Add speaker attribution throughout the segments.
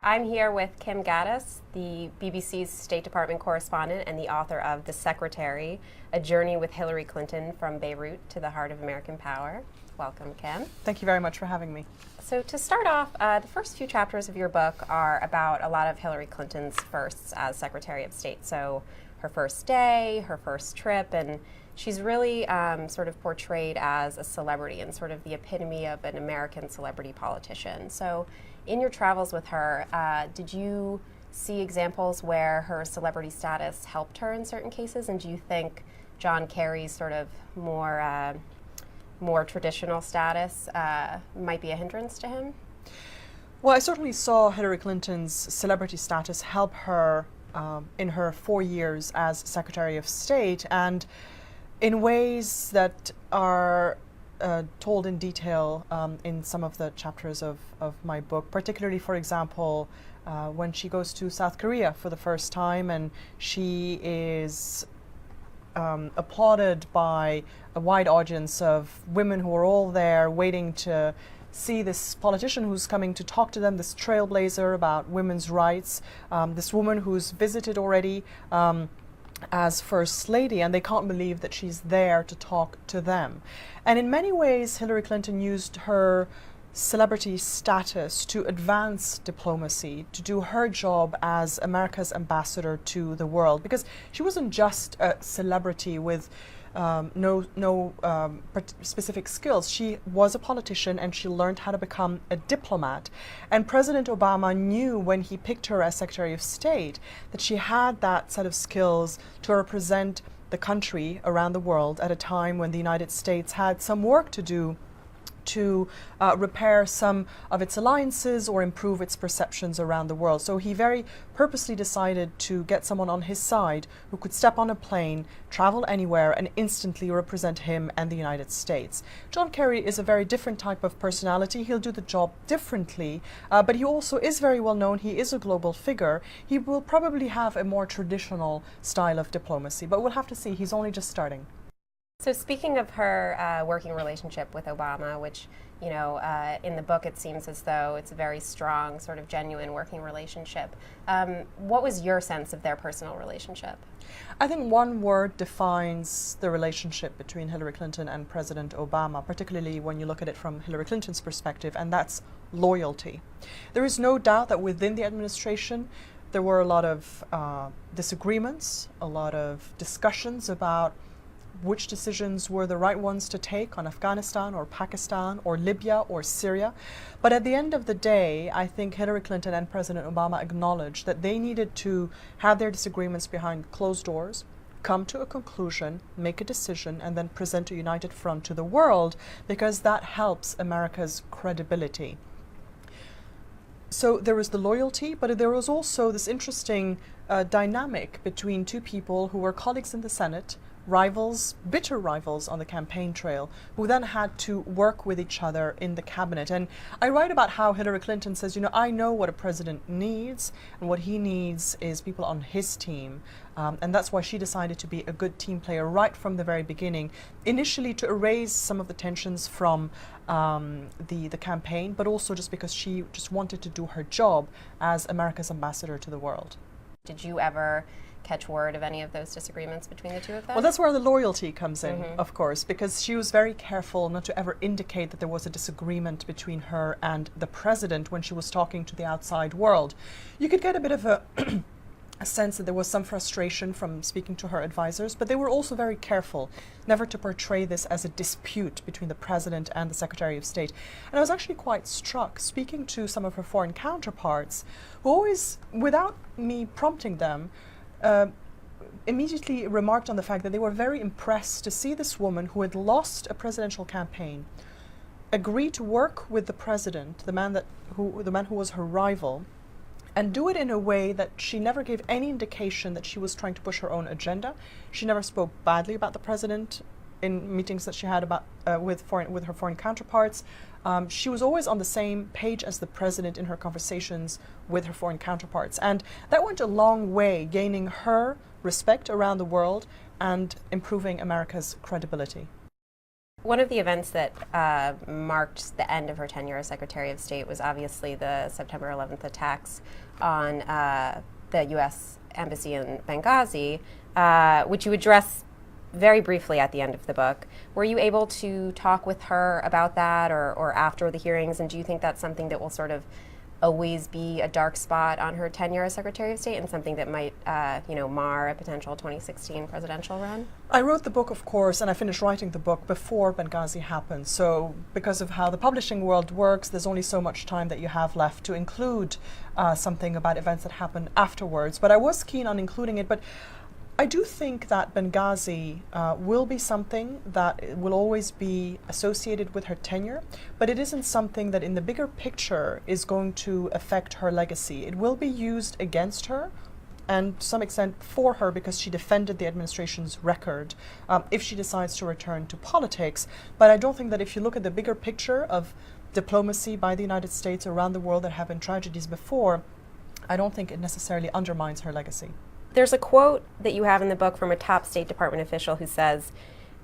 Speaker 1: I'm here with Kim Ghattas, the BBC's State Department correspondent and the author of The Secretary, A Journey with Hillary Clinton from Beirut to the Heart of American Power. Welcome, Kim.
Speaker 2: Thank you very much for having me.
Speaker 1: So to start off, the first few chapters of your book are about a lot of Hillary Clinton's firsts as Secretary of State. So her first day, her first trip, and she's really sort of portrayed as a celebrity and sort of the epitome of an American celebrity politician. So in your travels with her, did you see examples where her celebrity status helped her in certain cases? And do you think John Kerry's sort of more traditional status might be a hindrance to him?
Speaker 2: Well, I certainly saw Hillary Clinton's celebrity status help her in her 4 years as Secretary of State, and in ways that are told in detail in some of the chapters of my book, particularly, for example, when she goes to South Korea for the first time and she is applauded by a wide audience of women who are all there waiting to see this politician who's coming to talk to them, this trailblazer about women's rights, this woman who's visited already as First Lady, and they can't believe that she's there to talk to them. And in many ways, Hillary Clinton used her celebrity status to advance diplomacy, to do her job as America's ambassador to the world, because she wasn't just a celebrity with no specific skills. She was a politician and she learned how to become a diplomat. And President Obama knew when he picked her as Secretary of State that she had that set of skills to represent the country around the world at a time when the United States had some work to do to repair some of its alliances or improve its perceptions around the world. So he very purposely decided to get someone on his side who could step on a plane, travel anywhere, and instantly represent him and the United States. John Kerry is a very different type of personality. He'll do the job differently, but he also is very well known. He is a global figure. He will probably have a more traditional style of diplomacy, but we'll have to see. He's only just starting.
Speaker 1: So speaking of her working relationship with Obama, which, you know, in the book it seems as though it's a very strong, sort of genuine working relationship. What was your sense of their personal relationship?
Speaker 2: I think one word defines the relationship between Hillary Clinton and President Obama, particularly when you look at it from Hillary Clinton's perspective, and that's loyalty. There is no doubt that within the administration there were a lot of disagreements, a lot of discussions about which decisions were the right ones to take on Afghanistan or Pakistan or Libya or Syria. But at the end of the day, I think Hillary Clinton and President Obama acknowledged that they needed to have their disagreements behind closed doors, come to a conclusion, make a decision, and then present a united front to the world, because that helps America's credibility. So there was the loyalty, but there was also this interesting dynamic between two people who were colleagues in the Senate, rivals, bitter rivals on the campaign trail, who then had to work with each other in the cabinet. And I write about how Hillary Clinton says, you know, I know what a president needs, and what he needs is people on his team. And that's why she decided to be a good team player right from the very beginning, initially to erase some of the tensions from the campaign, but also just because she just wanted to do her job as America's ambassador to the world.
Speaker 1: Did you ever catch word of any of those disagreements between the two of them?
Speaker 2: Well, that's where the loyalty comes in, of course, because she was very careful not to ever indicate that there was a disagreement between her and the president when she was talking to the outside world. You could get a bit of a sense that there was some frustration from speaking to her advisors, but they were also very careful never to portray this as a dispute between the president and the Secretary of State. And I was actually quite struck speaking to some of her foreign counterparts who always, without me prompting them, immediately remarked on the fact that they were very impressed to see this woman who had lost a presidential campaign agree to work with the president, the man who was her rival, and do it in a way that she never gave any indication that she was trying to push her own agenda. She never spoke badly about the president in meetings that she had with her foreign counterparts. She was always on the same page as the president in her conversations with her foreign counterparts. And that went a long way, gaining her respect around the world and improving America's credibility.
Speaker 1: one of the events that marked the end of her tenure as Secretary of State was obviously the September 11th attacks on the U.S. Embassy in Benghazi, which you address very briefly at the end of the book. Were you able to talk with her about that or after the hearings, and do you think that's something that will sort of always be a dark spot on her tenure as Secretary of State and something that might mar a potential 2016 presidential run?
Speaker 2: I wrote the book, of course, and I finished writing the book before Benghazi happened. So because of how the publishing world works, there's only so much time that you have left to include something about events that happened afterwards. But I was keen on including it. But I do think that Benghazi will be something that will always be associated with her tenure, but it isn't something that in the bigger picture is going to affect her legacy. It will be used against her and to some extent for her because she defended the administration's record if she decides to return to politics. But I don't think that if you look at the bigger picture of diplomacy by the United States around the world that have been tragedies before, I don't think it necessarily undermines her legacy.
Speaker 1: There's a quote that you have in the book from a top State Department official who says,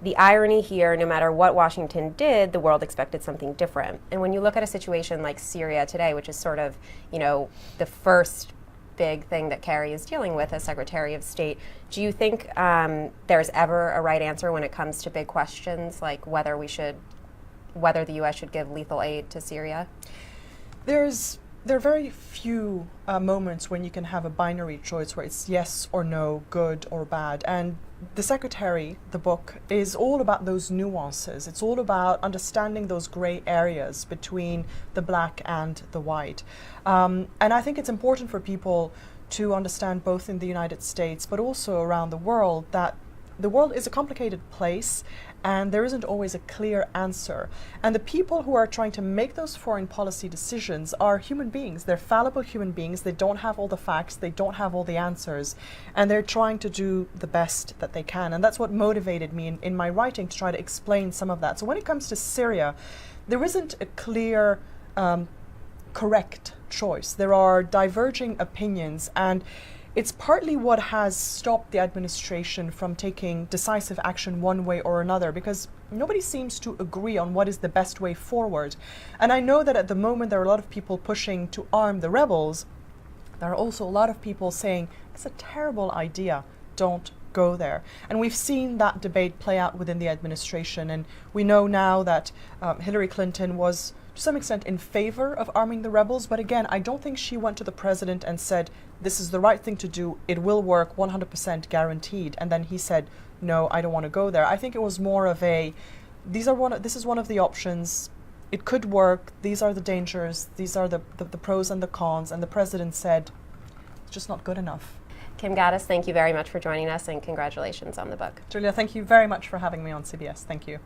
Speaker 1: "The irony here, no matter what Washington did, the world expected something different." And when you look at a situation like Syria today, which is sort of, the first big thing that Kerry is dealing with as Secretary of State, do you think there's ever a right answer when it comes to big questions like whether the U.S. should give lethal aid to Syria?
Speaker 2: There are very few moments when you can have a binary choice where it's yes or no, good or bad. And The Secretary, the book, is all about those nuances. It's all about understanding those gray areas between the black and the white. And I think it's important for people to understand both in the United States but also around the world that the world is a complicated place and there isn't always a clear answer. And the people who are trying to make those foreign policy decisions are human beings. They're fallible human beings. They don't have all the facts. They don't have all the answers. And they're trying to do the best that they can. And that's what motivated me in my writing to try to explain some of that. So when it comes to Syria, there isn't a clear, correct choice. There are diverging opinions, and it's partly what has stopped the administration from taking decisive action one way or another, because nobody seems to agree on what is the best way forward. And I know that at the moment there are a lot of people pushing to arm the rebels. There are also a lot of people saying, it's a terrible idea, don't go there. And we've seen that debate play out within the administration, and we know now that Hillary Clinton was to some extent in favor of arming the rebels, but again, I don't think she went to the president and said, this is the right thing to do, it will work 100% guaranteed, and then he said, no, I don't want to go there. I think it was more of a, this is one of the options, it could work, these are the dangers, these are the pros and the cons, and the president said, it's just not good enough.
Speaker 1: Kim Ghattas, thank you very much for joining us, and congratulations on the book.
Speaker 2: Julia, thank you very much for having me on CBS. Thank you.